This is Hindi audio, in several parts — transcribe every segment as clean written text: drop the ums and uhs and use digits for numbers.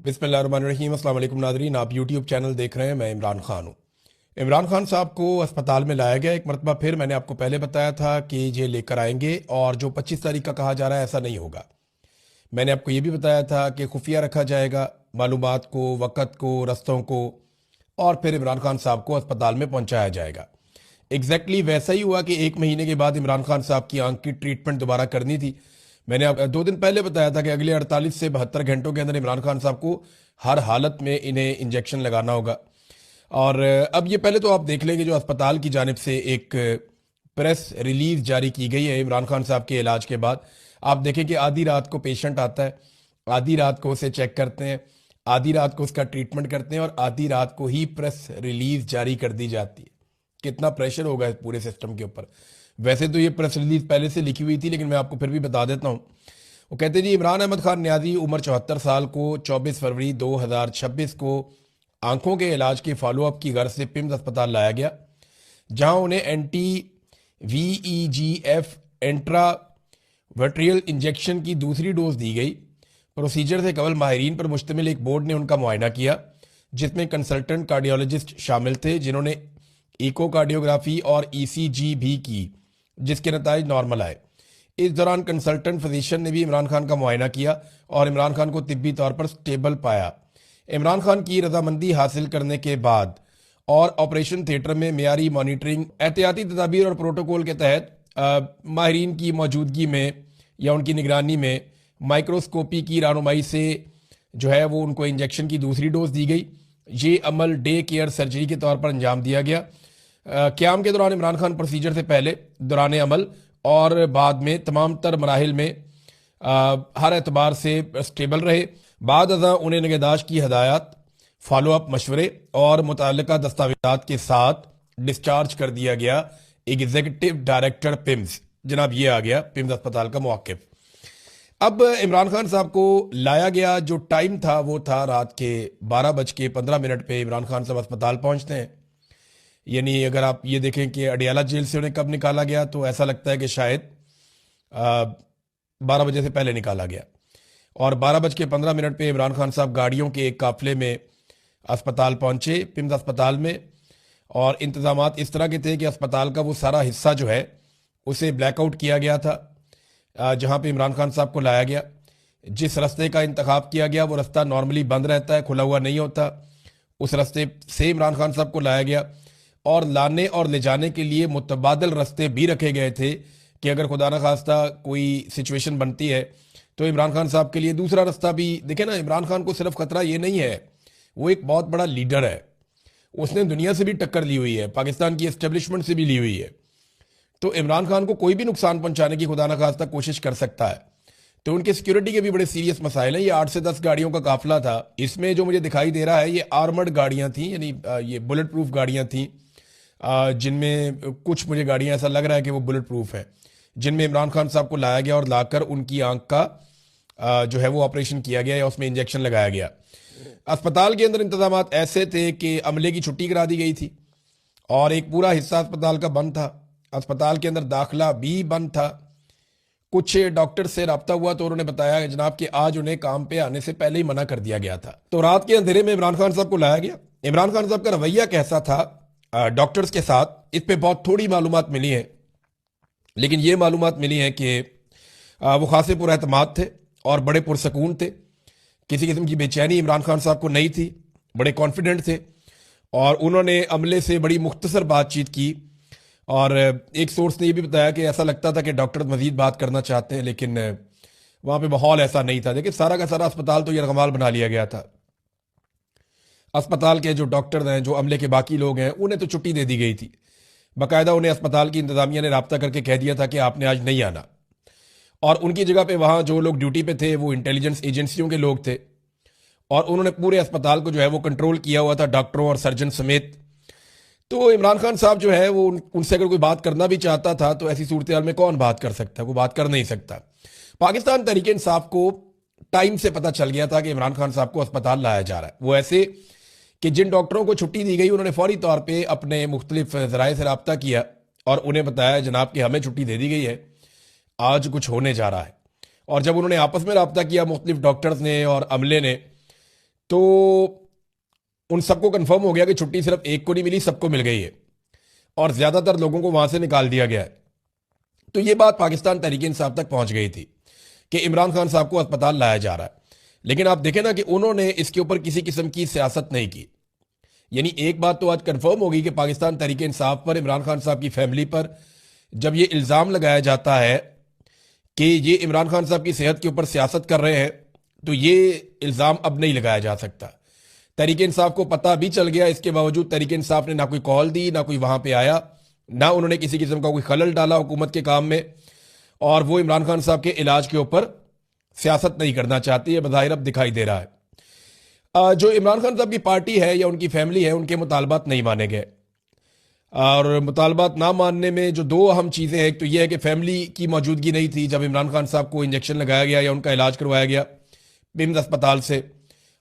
बिस्मिल्लाहिर्रहमानिर्रहीम। अस्सलाम वालेकुम नाज़रीन, आप यूट्यूब चैनल देख रहे हैं। मैं इमरान खान हूँ। इमरान खान साहब को अस्पताल में लाया गया। एक मरतबा फिर मैंने आपको पहले बताया था कि ये लेकर आएंगे और जो 25 तारीख का कहा जा रहा है ऐसा नहीं होगा। मैंने आपको ये भी बताया था कि खुफिया रखा जाएगा मालूमात को, वक़्त को, रस्तों को, और फिर इमरान खान साहब को अस्पताल में पहुंचाया जाएगा। एग्जैक्टली वैसा ही हुआ कि 1 महीने के बाद इमरान खान साहब की आंख की ट्रीटमेंट दोबारा करनी थी। मैंने आप 2 दिन पहले बताया था कि अगले 48 से 72 घंटों के अंदर इमरान खान साहब को हर हालत में इन्हें इंजेक्शन लगाना होगा। और अब ये पहले तो आप देख लेंगे जो अस्पताल की जानिब से एक प्रेस रिलीज जारी की गई है इमरान खान साहब के इलाज के बाद। आप देखें कि आधी रात को पेशेंट आता है, आधी रात को उसे चेक करते हैं, आधी रात को उसका ट्रीटमेंट करते हैं और आधी रात को ही प्रेस रिलीज जारी कर दी जाती है। कितना प्रेशर होगा इस पूरे सिस्टम के ऊपर। वैसे तो ये प्रेस रिलीज पहले से लिखी हुई थी, लेकिन मैं आपको फिर भी बता देता हूँ। वो कहते जी, इमरान अहमद खान न्याजी उम्र 74 साल को 24 फरवरी 2026 को आंखों के इलाज के फॉलोअप की गर्ज से पिम्स अस्पताल लाया गया, जहां उन्हें एंटी VEGF एंट्रा वर्ट्रियल इंजेक्शन की दूसरी डोज दी गई। प्रोसीजर से कबल माहिरीन पर मुश्तमिल एक बोर्ड ने उनका मुआयना किया, जिसमें कंसल्टेंट कार्डियोलॉजिस्ट शामिल थे, जिन्होंने इकोकार्डियोग्राफी और ECG भी की, जिसके नताइज नॉर्मल आए। इस दौरान कंसल्टेंट फिजिशियन ने भी इमरान खान का मुआयना किया और इमरान खान को तिब्बी तौर पर स्टेबल पाया। इमरान खान की रजामंदी हासिल करने के बाद और ऑपरेशन थिएटर में मियारी मॉनिटरिंग, एहतियाती तदाबीर और प्रोटोकॉल के तहत माहिरीन की मौजूदगी में या उनकी निगरानी में माइक्रोस्कोपी की रहनुमाई से जो है वो उनको इंजेक्शन की दूसरी डोज दी गई। ये अमल डे केयर सर्जरी के तौर पर अंजाम दिया गया। क़याम के दौरान इमरान खान प्रोसीजर से पहले, दौरान अमल और बाद में तमाम तर मराहिल में हर एतबार से स्टेबल रहे। बाद अज़ा उन्हें निगहदाश्त की हदायत, फॉलोअप मशवरे और मुतल्लिका दस्तावेजात के साथ डिस्चार्ज कर दिया गया। एग्जीक्यूटिव डायरेक्टर पिम्स, जनाब ये आ गया पिम्स अस्पताल का मुआकिब। अब इमरान खान साहब को लाया गया। जो टाइम था वो था रात के 12:15 पे इमरान खान साहब अस्पताल पहुंचते हैं। यानी अगर आप ये देखें कि अडियाला जेल से उन्हें कब निकाला गया, तो ऐसा लगता है कि शायद 12 बजे से पहले निकाला गया। और 12:15 पे इमरान खान साहब गाड़ियों के एक काफिले में अस्पताल पहुंचे, पिम्स अस्पताल में। और इंतजामात इस तरह के थे कि अस्पताल का वो सारा हिस्सा जो है उसे ब्लैकआउट किया गया था, जहां पे इमरान खान साहब को लाया गया। जिस रास्ते का इंतखाब किया गया वो रास्ता नॉर्मली बंद रहता है, खुला हुआ नहीं होता। उस रास्ते से इमरान खान साहब को लाया गया और लाने और ले जाने के लिए मुतबादल रास्ते भी रखे गए थे कि अगर खुदा न खास्ता कोई सिचुएशन बनती है तो इमरान खान साहब के लिए दूसरा रास्ता भी। देखें ना, इमरान खान को सिर्फ खतरा ये नहीं है, वो एक बहुत बड़ा लीडर है। उसने दुनिया से भी टक्कर ली हुई है, पाकिस्तान की एस्टेब्लिशमेंट से भी ली हुई है। तो इमरान खान को कोई भी नुकसान पहुंचाने की खुदा न खास्ता कोशिश कर सकता है। तो उनके सिक्योरिटी के भी बड़े सीरियस मसाइल हैं। ये 8 से 10 गाड़ियों का काफिला था। इसमें जो मुझे दिखाई दे रहा है ये आर्मर्ड गाड़ियां थी, यानी ये बुलेट प्रूफ गाड़ियां थी, जिनमें कुछ मुझे गाड़ियां ऐसा लग रहा है कि वो बुलेट प्रूफ है, जिनमें इमरान खान साहब को लाया गया और लाकर उनकी आंख का जो है वो ऑपरेशन किया गया या उसमें इंजेक्शन लगाया गया। अस्पताल के अंदर इंतजामात ऐसे थे कि अमले की छुट्टी करा दी गई थी और एक पूरा हिस्सा अस्पताल का बंद था। अस्पताल के अंदर दाखिला भी बंद था। कुछ डॉक्टर से रब्ता हुआ तो उन्होंने बताया कि जनाब कि आज उन्हें काम पे आने से पहले ही मना कर दिया गया था। तो रात के अंधेरे में इमरान खान साहब को लाया गया। इमरान खान साहब का रवैया कैसा था डॉक्टर्स के साथ, इस पे बहुत थोड़ी मालूमात मिली है, लेकिन ये मालूमात मिली है कि वो खासे पुरएतमाद थे और बड़े पुरसकून थे। किसी किस्म की बेचैनी इमरान खान साहब को नहीं थी, बड़े कॉन्फिडेंट थे और उन्होंने अमले से बड़ी मुख्तसर बातचीत की। और एक सोर्स ने यह भी बताया कि ऐसा लगता था कि डॉक्टर मजीद बात करना चाहते हैं, लेकिन वहां पे माहौल ऐसा नहीं था। देखिए, सारा का सारा अस्पताल तो यरगमाल बना लिया गया था। अस्पताल के जो डॉक्टर हैं, जो अमले के बाकी लोग हैं, उन्हें तो छुट्टी दे दी गई थी। बाकायदा उन्हें अस्पताल की इंतजामिया ने रब्ता करके कह दिया था कि आपने आज नहीं आना। और उनकी जगह पे वहां जो लोग ड्यूटी पे थे वो इंटेलिजेंस एजेंसियों के लोग थे और उन्होंने पूरे अस्पताल को जो है वो कंट्रोल किया हुआ था, डॉक्टरों और सर्जन समेत। तो इमरान खान साहब जो है वो उनसे अगर कोई बात करना भी चाहता था तो ऐसी सूरत हाल में कौन बात कर सकता है, वो बात कर नहीं सकता। पाकिस्तान तहरीक इंसाफ को टाइम से पता चल गया था कि इमरान खान साहब को अस्पताल लाया जा रहा है। वो ऐसे कि जिन डॉक्टरों को छुट्टी दी गई उन्होंने फौरी तौर पर अपने मुख्तलिफ जराए से रब्ता किया और उन्हें बताया जनाब कि हमें छुट्टी दे दी गई है, आज कुछ होने जा रहा है। और जब उन्होंने आपस में रब्ता किया मुख्तलिफ डॉक्टर्स ने और अमले ने, तो उन सबको कंफर्म हो गया कि छुट्टी सिर्फ एक को नहीं मिली, सबको मिल गई है और ज्यादातर लोगों को वहां से निकाल दिया गया है। तो ये बात पाकिस्तान तहरीक इंसाफ तक पहुंच गई थी कि इमरान खान साहब को अस्पताल लाया जा रहा है। लेकिन आप देखें ना कि उन्होंने इसके ऊपर किसी किस्म की सियासत नहीं की। यानी एक बात तो आज कंफर्म होगी कि पाकिस्तान तहरीक इंसाफ पर, इमरान खान साहब की फैमिली पर जब ये इल्ज़ाम लगाया जाता है कि ये इमरान खान साहब की सेहत के ऊपर सियासत कर रहे हैं, तो ये इल्ज़ाम अब नहीं लगाया जा सकता। तहरीक इंसाफ को पता भी चल गया, इसके बावजूद तहरीक इंसाफ ने ना कोई कॉल दी, ना कोई वहां पे आया, ना उन्होंने किसी किस्म का कोई खलल डाला हुकूमत के काम में, और वो इमरान खान साहब के इलाज के ऊपर सियासत नहीं करना चाहती है, बज़ाहिर अब दिखाई दे रहा है। जो इमरान खान साहब की पार्टी है या उनकी फैमिली है, उनके मुतालबात नहीं माने गए। और मुतालबात ना मानने में जो दो अहम चीज़ें हैं, एक तो यह है कि फैमिली की मौजूदगी नहीं थी जब इमरान खान साहब को इंजेक्शन लगाया गया या उनका इलाज करवाया गया पिम्स अस्पताल से,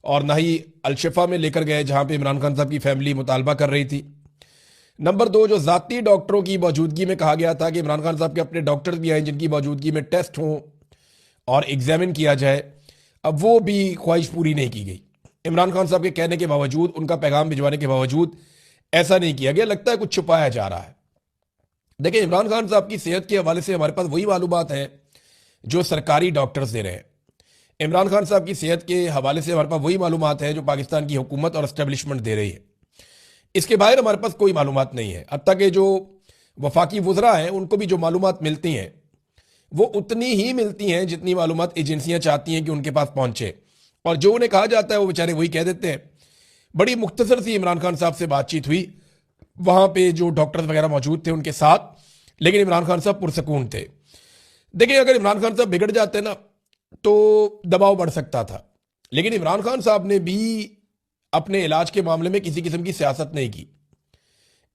और ना ही अलशिफा में लेकर गए जहां पे इमरान खान साहब की फैमिली मुतालबा कर रही थी। नंबर दो, जो ज़ाती डॉक्टरों की मौजूदगी में कहा गया था कि इमरान खान साहब के अपने डॉक्टर्स भी आए जिनकी मौजूदगी में टेस्ट हों और एग्जामिन किया जाए, अब वो भी ख्वाहिश पूरी नहीं की गई। इमरान खान साहब के कहने के बावजूद, उनका पैगाम भिजवाने के बावजूद ऐसा नहीं किया गया। लगता है कुछ छुपाया जा रहा है। देखिए, इमरान खान साहब की सेहत के हवाले से हमारे पास वही मालूमात है जो सरकारी डॉक्टर्स दे रहे हैं। इमरान खान साहब की सेहत के हवाले से हमारे पास वही मालूमात है जो पाकिस्तान की हुकूमत और एस्टेब्लिशमेंट दे रही है। इसके बाहर हमारे पास कोई मालूमात नहीं है। अब तक जो वफाकी वुज़रा हैं उनको भी जो मालूमात मिलती हैं वो उतनी ही मिलती हैं जितनी मालूमात एजेंसियां चाहती हैं कि उनके पास पहुंचे, और जो उन्हें कहा जाता है वो बेचारे वही कह देते हैं। बड़ी मुख्तसर सी इमरान खान साहब से बातचीत हुई, वहां पे जो डॉक्टर्स वगैरह मौजूद थे उनके साथ, लेकिन इमरान खान साहब पुरसकून थे। देखिए, अगर इमरान खान साहब बिगड़ जाते ना तो दबाव बढ़ सकता था, लेकिन इमरान खान साहब ने भी अपने इलाज के मामले में किसी किस्म की सियासत नहीं की।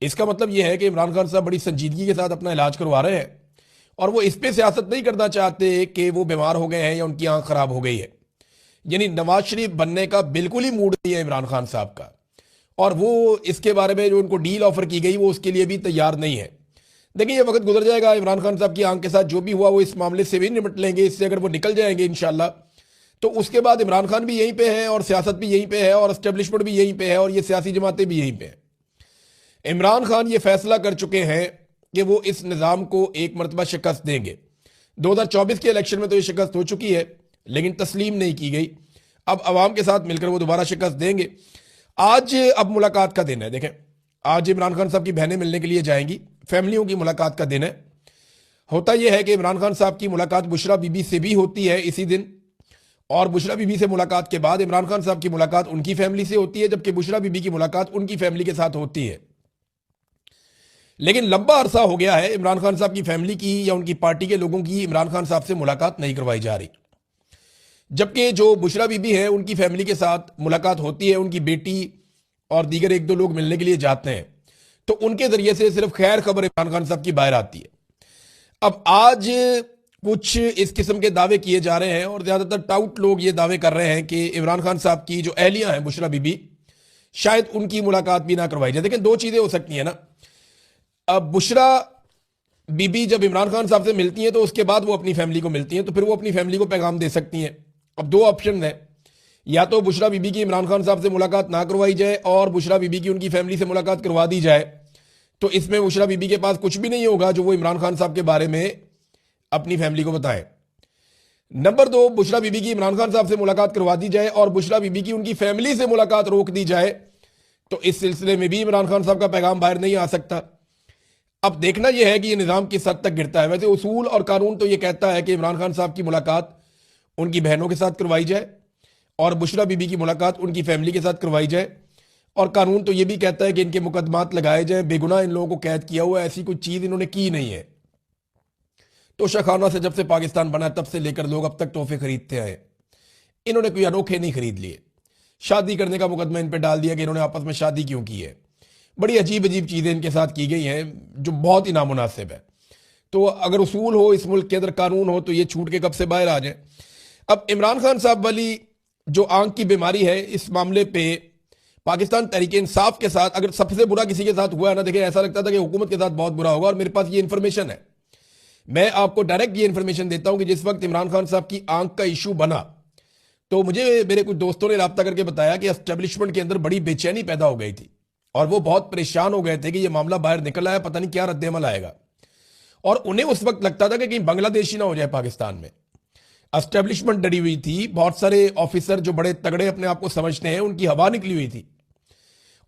इसका मतलब यह है कि इमरान खान साहब बड़ी संजीदगी के साथ अपना इलाज करवा रहे हैं और वो इस पे सियासत नहीं करना चाहते कि वो बीमार हो गए हैं या उनकी आंख खराब हो गई है। यानी नवाज शरीफ बनने का बिल्कुल ही मूड नहीं है इमरान खान साहब का, और वो इसके बारे में जो उनको डील ऑफर की गई वो उसके लिए भी तैयार नहीं है। देखिए, ये वक्त गुजर जाएगा, इमरान खान साहब की आंख के साथ जो भी हुआ वो इस मामले से भी निपट लेंगे। इससे अगर वो निकल जाएंगे इंशाल्लाह, तो उसके बाद इमरान खान भी यहीं पे है और सियासत भी यहीं पे है और एस्टेब्लिशमेंट भी यहीं पे है और ये सियासी जमातें भी यहीं पे हैं। इमरान खान ये फैसला कर चुके हैं कि वो इस निज़ाम को एक मरतबा शिकस्त देंगे। 2024 के इलेक्शन में तो ये शिकस्त हो चुकी है, लेकिन तस्लीम नहीं की गई। अब अवाम के साथ मिलकर वो दोबारा शिकस्त देंगे। आज अब मुलाकात का दिन है। देखें, आज इमरान खान साहब की बहनें मिलने के लिए जाएंगी, फैमिलियों की मुलाकात का दिन है। होता यह है कि इमरान खान साहब की मुलाकात बुशरा बीबी से भी होती है इसी दिन, और बुशरा बीबी से मुलाकात के बाद इमरान खान साहब की मुलाकात उनकी फैमिली से होती है, जबकि बुशरा बीबी की मुलाकात उनकी फैमिली के साथ होती है। लेकिन लंबा अरसा हो गया है इमरान खान साहब की फैमिली की या उनकी पार्टी के लोगों की इमरान खान साहब से मुलाकात नहीं करवाई जा रही, जबकि जो बुशरा बीबी है उनकी फैमिली के साथ मुलाकात होती है। उनकी बेटी और दीगर एक दो लोग मिलने के लिए जाते हैं, तो उनके जरिए से सिर्फ खैर खबर इमरान खान साहब की बाहर आती है। अब आज कुछ इस किस्म के दावे किए जा रहे हैं और ज्यादातर टाउट लोग ये दावे कर रहे हैं कि इमरान खान साहब की जो अहलिया हैं बुशरा बीबी, शायद उनकी मुलाकात भी ना करवाई जाए। लेकिन दो चीजें हो सकती हैं ना। अब बुशरा बीबी जब इमरान खान साहब से मिलती हैं तो उसके बाद वो अपनी फैमिली को मिलती हैं, तो फिर वो अपनी फैमिली को पैगाम दे सकती हैं। अब दो ऑप्शन है, या तो बुशरा बीबी की इमरान खान साहब से मुलाकात ना करवाई जाए और बुशरा बीबी की उनकी फैमिली से मुलाकात करवा दी जाए, तो इसमें बुशरा बीबी के पास कुछ भी नहीं होगा जो वो इमरान खान साहब के बारे में अपनी फैमिली को बताएं। नंबर दो, बुशरा बीबी की इमरान खान साहब से मुलाकात करवा दी जाए और बुशरा बीबी की उनकी फैमिली से मुलाकात रोक दी जाए, तो इस सिलसिले में भी इमरान खान साहब का पैगाम बाहर नहीं आ सकता। अब देखना यह है कि यह निज़ाम किस हद तक गिरता है। वैसे उसूल और कानून तो यह कहता है कि इमरान खान साहब की मुलाकात उनकी बहनों के साथ करवाई जाए और बुशरा बीबी की मुलाकात उनकी फैमिली के साथ करवाई जाए, और कानून तो यह भी कहता है कि इनके मुकदमात लगाए जाए। बेगुनाह इन लोगों को कैद किया हुआ है, ऐसी कोई चीज़ इन्होंने की नहीं है। तो शखाना से जब से पाकिस्तान बना तब से लेकर लोग अब तक तोहफे खरीदते आए, इन्होंने कोई अनोखे नहीं खरीद लिए। शादी करने का मुकदमा इन पर डाल दिया कि इन्होंने आपस में शादी क्यों की है। बड़ी अजीब अजीब चीज़ें इनके साथ की गई हैं जो बहुत ही नामुनासिब है। तो अगर उसूल हो इस मुल्क के अंदर, कानून हो, तो ये छूट के कब से बाहर आ जाए। अब इमरान खान साहब वाली जो आंख की बीमारी है, इस मामले पे पाकिस्तान तहरीक इंसाफ के साथ अगर सबसे बुरा किसी के साथ हुआ है ना, देखिए ऐसा लगता था कि हुकूमत के साथ बहुत बुरा होगा, और मेरे पास ये इन्फॉर्मेशन है। मैं आपको डायरेक्ट ये इन्फॉर्मेशन देता हूं कि जिस वक्त इमरान खान साहब की आंख का इशू बना तो मुझे मेरे कुछ दोस्तों ने राब्ता करके बताया कि एस्टेब्लिशमेंट के अंदर बड़ी बेचैनी पैदा हो गई थी और वो बहुत परेशान हो गए थे कि ये मामला बाहर निकल आया, पता नहीं क्या रद्देमल आएगा। और उन्हें उस वक्त लगता था कि कहीं बांग्लादेश ही ना हो जाए पाकिस्तान में। एस्टेब्लिशमेंट डरी हुई थी, बहुत सारे ऑफिसर जो बड़े तगड़े अपने आप को समझते हैं उनकी हवा निकली हुई थी।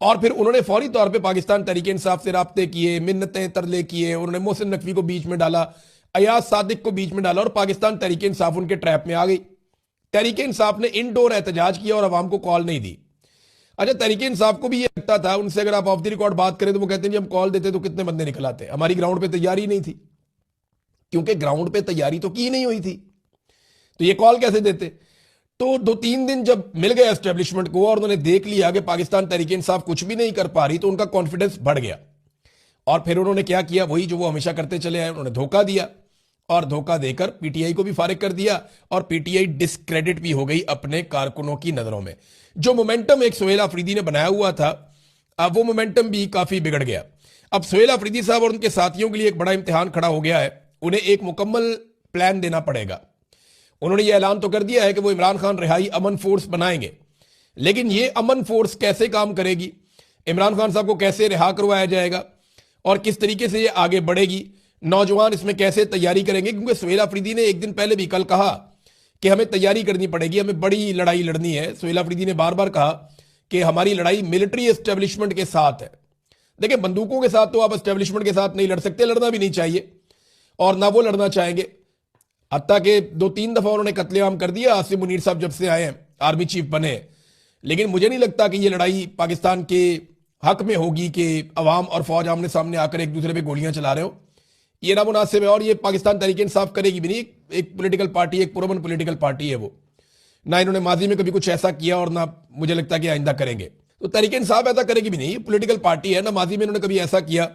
और फिर उन्होंने फौरी तौर पे पाकिस्तान तहरीक इंसाफ से राब्ते किए, मिन्नतें तरले किए, उन्होंने मोहसिन नकवी को बीच में डाला, अयाज सादिक को बीच में डाला और पाकिस्तान तहरीक इंसाफ उनके ट्रैप में आ गई। तहरीक इंसाफ ने इनडोर एहतजाज किया और अवाम को कॉल नहीं दी। अच्छा, तहरीक इंसाफ को भी ये लगता था, उनसे अगर आप ऑफ द रिकॉर्ड बात करें तो वो कहते हैं हम कॉल देते तो कितने बंदे निकल आते, हमारी ग्राउंड पे तैयारी नहीं थी, क्योंकि ग्राउंड पे तैयारी तो की नहीं हुई थी, तो ये कॉल कैसे देते। तो 2-3 दिन जब मिल गए एस्टेब्लिशमेंट को और उन्होंने देख लिया कि पाकिस्तान तहरीक इंसाफ कुछ भी नहीं कर पा रही, तो उनका कॉन्फिडेंस बढ़ गया। और फिर उन्होंने क्या किया, वही जो वो हमेशा करते चले आए, उन्होंने धोखा दिया और धोखा देकर पीटीआई को भी फारिग कर दिया और पीटीआई डिस्क्रेडिट भी हो गई अपने कारकुनों की नजरों में। जो मोमेंटम एक सुहेल अफरीदी ने बनाया हुआ था, अब वो मोमेंटम भी काफी बिगड़ गया। अब सुहेल अफरीदी साहब और उनके साथियों के लिए एक बड़ा इम्तिहान खड़ा हो गया है, उन्हें एक मुकम्मल प्लान देना पड़ेगा। उन्होंने ये ऐलान तो कर दिया है कि वो इमरान खान रिहाई अमन फोर्स बनाएंगे, लेकिन ये अमन फोर्स कैसे काम करेगी, इमरान खान साहब को कैसे रिहा करवाया जाएगा और किस तरीके से ये आगे बढ़ेगी, नौजवान इसमें कैसे तैयारी करेंगे। क्योंकि सुहेल अफरीदी ने एक दिन पहले भी कल कहा कि हमें तैयारी करनी पड़ेगी, हमें बड़ी लड़ाई लड़नी है। सुहेल अफरीदी ने बार बार कहा कि हमारी लड़ाई मिलिट्री एस्टेब्लिशमेंट के साथ है। देखिए, बंदूकों के साथ तो आप एस्टेब्लिशमेंट के साथ नहीं लड़ सकते, लड़ना भी नहीं चाहिए और ना वो लड़ना चाहेंगे। हत्ता के 2-3 दफा उन्होंने कत्लेआम कर दिया आसिम मुनीर साहब जब से आए हैं, आर्मी चीफ बने। लेकिन मुझे नहीं लगता कि ये लड़ाई पाकिस्तान के हक में होगी कि अवाम और फौज आमने सामने आकर एक दूसरे पे गोलियां चला रहे हो, ये नामुनासिब है। और ये पाकिस्तान तहरीक इंसाफ करेगी भी नहीं, एक पॉलिटिकल पार्टी, एक पुरअमन पॉलिटिकल पार्टी है वो, ना इन्होंने माजी में कभी कुछ ऐसा किया और ना मुझे लगता कि आइंदा करेंगे। तो तहरीक इंसाफ ऐसा करेगी भी नहीं, पॉलिटिकल पार्टी है, ना माजी में इन्होंने कभी ऐसा किया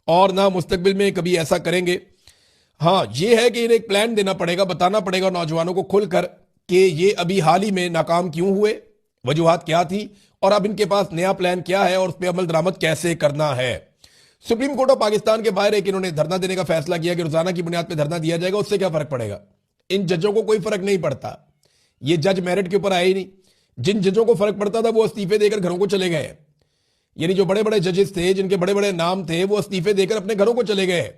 और ना मुस्तकबिल में कभी ऐसा करेंगे। हाँ, ये है कि इन्हें एक प्लान देना पड़ेगा, बताना पड़ेगा नौजवानों को खुलकर कि ये अभी हाल ही में नाकाम क्यों हुए, वजूहात क्या थी और अब इनके पास नया प्लान क्या है और उस पर अमल दरामद कैसे करना है। सुप्रीम कोर्ट ऑफ पाकिस्तान के बाहर एक इन्होंने धरना देने का फैसला किया कि रोजाना की बुनियाद पर धरना दिया जाएगा, उससे क्या फर्क पड़ेगा। इन जजों को कोई फर्क नहीं पड़ता, ये जज मेरिट के ऊपर आए ही नहीं। जिन जजों को फर्क पड़ता था वो इस्तीफे देकर घरों को चले गए, यानी जो बड़े बड़े जजेस थे जिनके बड़े बड़े नाम थे वो इस्तीफे देकर अपने घरों को चले गए।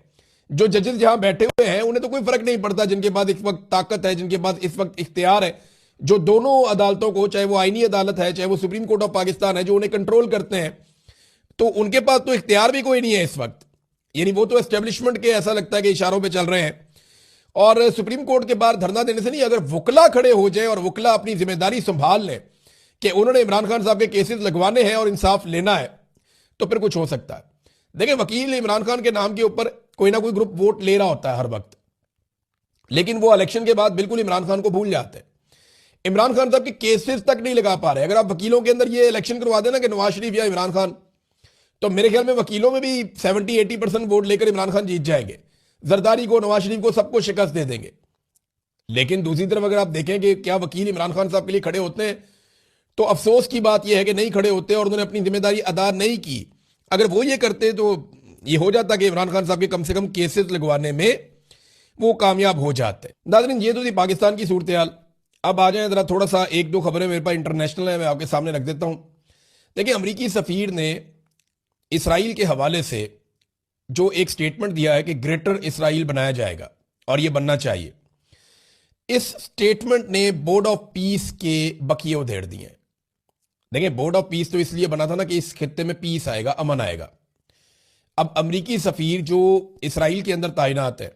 जो जजेस जहां बैठे हुए हैं उन्हें तो कोई फर्क नहीं पड़ता, जिनके पास इस वक्त ताकत है, जिनके पास इस वक्त इख्तियार है, जो दोनों अदालतों को, चाहे वो आईनी अदालत है चाहे वो सुप्रीम कोर्ट ऑफ पाकिस्तान है, जो उन्हें कंट्रोल करते हैं, तो उनके पास तो इख्तियार भी कोई नहीं है इस वक्त। यानी वो तो एस्टेब्लिशमेंट के ऐसा लगता है कि इशारों पे चल रहे हैं। और सुप्रीम कोर्ट के बाहर धरना देने से नहीं, अगर वकला खड़े हो जाए और वकला अपनी जिम्मेदारी संभाल लें कि उन्होंने इमरान खान साहब के केसेस लगवाने हैं और इंसाफ लेना है, तो फिर कुछ हो सकता है। देखिए, वकील इमरान खान के नाम के ऊपर कोई ना कोई ग्रुप वोट ले रहा होता है हर वक्त, लेकिन वो इलेक्शन के बाद बिल्कुल इमरान खान को भूल जाते हैं। इमरान खान साहब के केसेस तक नहीं लगा पा रहे। अगर आप वकीलों के अंदर ये इलेक्शन करवा देना कि नवाज शरीफ या इमरान खान, तो मेरे ख्याल में वकीलों में भी 70-80% वोट लेकर इमरान खान जीत जाएंगे, जरदारी को, नवाज शरीफ को, सबको शिकस्त दे देंगे। लेकिन दूसरी तरफ अगर आप देखें कि क्या वकील इमरान खान साहब के लिए खड़े होते हैं, तो अफसोस की बात यह है कि नहीं खड़े होते और उन्होंने अपनी जिम्मेदारी अदा नहीं की। अगर वो ये करते तो ये हो जाता कि इमरान खान साहब के कम से कम केसेस लगवाने में वो कामयाब हो जाते। नाज़रीन, ये तो थी पाकिस्तान की सूरत हाल। अब आ जाए जरा थोड़ा सा, 1-2 खबरें मेरे पास इंटरनेशनल है, मैं आपके सामने रख देता हूं। देखिए, अमरीकी सफीर ने इसराइल के हवाले से जो एक स्टेटमेंट दिया है कि ग्रेटर इसराइल बनाया जाएगा और ये बनना चाहिए, इस स्टेटमेंट ने बोर्ड ऑफ पीस के बकिए उधेड़ दिए हैं। देखिए, बोर्ड ऑफ पीस तो इसलिए बना था ना कि इस खित्ते में पीस आएगा, अमन आएगा। अब अमरीकी सफीर जो इसराइल के अंदर तैनात है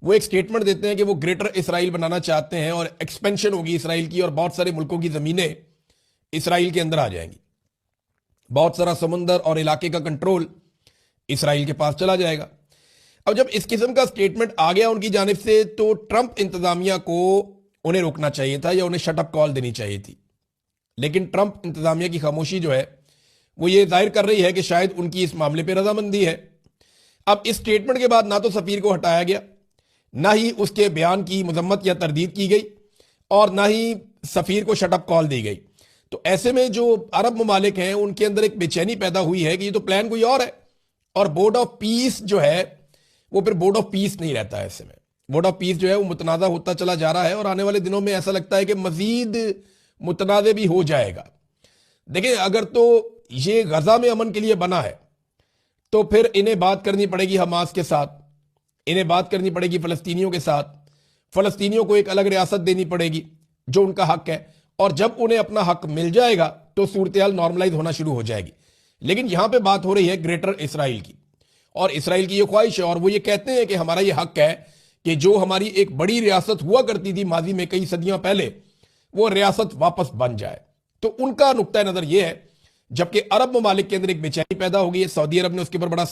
वो एक स्टेटमेंट देते हैं कि वो ग्रेटर इसराइल बनाना चाहते हैं और एक्सपेंशन होगी इसराइल की और बहुत सारे मुल्कों की जमीनें इसराइल के अंदर आ जाएंगी, बहुत सारा समुंदर और इलाके का कंट्रोल इसराइल के पास चला जाएगा। अब जब इस किस्म का स्टेटमेंट आ गया उनकी जानिब से, तो ट्रंप इंतजामिया को उन्हें रोकना चाहिए था या उन्हें शटअप कॉल देनी चाहिए थी। लेकिन ट्रंप इंतजामिया की खामोशी जो है वो ये जाहिर कर रही है कि शायद उनकी इस मामले पर रजामंदी है। अब इस स्टेटमेंट के बाद ना तो सफीर को हटाया गया, ना ही उसके बयान की मजम्मत या तरदीद की गई और ना ही सफीर को शटअप कॉल दी गई। तो ऐसे में जो अरब ममालिक हैं उनके अंदर एक बेचैनी पैदा हुई है कि ये तो प्लान कोई और है और बोर्ड ऑफ पीस जो है वो फिर बोर्ड ऑफ पीस नहीं रहता है ऐसे में। वोट ऑफ पीस जो है वो मुतनाज़ा होता चला जा रहा है और आने वाले दिनों में ऐसा लगता है कि मजीद मुतनाज़े भी हो जाएगा। देखिए, अगर तो ये गजा में अमन के लिए बना है तो फिर इन्हें बात करनी पड़ेगी हमास के साथ, इन्हें बात करनी पड़ेगी फ़लस्तीनियों के साथ, फ़लस्तीनियों को एक अलग रियासत देनी पड़ेगी जो उनका हक है, और जब उन्हें अपना हक मिल जाएगा तो सूरत हाल नॉर्मलाइज होना शुरू हो जाएगी। लेकिन यहां पे बात हो रही है ग्रेटर इसराइल की, और इसराइल की ये ख्वाहिश है और वो ये कहते हैं कि हमारा ये हक है कि जो हमारी एक बड़ी रियासत हुआ करती थी माजी में कई सदियों पहले, वो रियासत वापस बन जाए। तो उनका नुक्ता नजर यह है, जबकि अरब ममालिक के अंदर एक बेचैनी पैदा हो गई है। सऊदी अरब ने उसके ऊपर बड़ा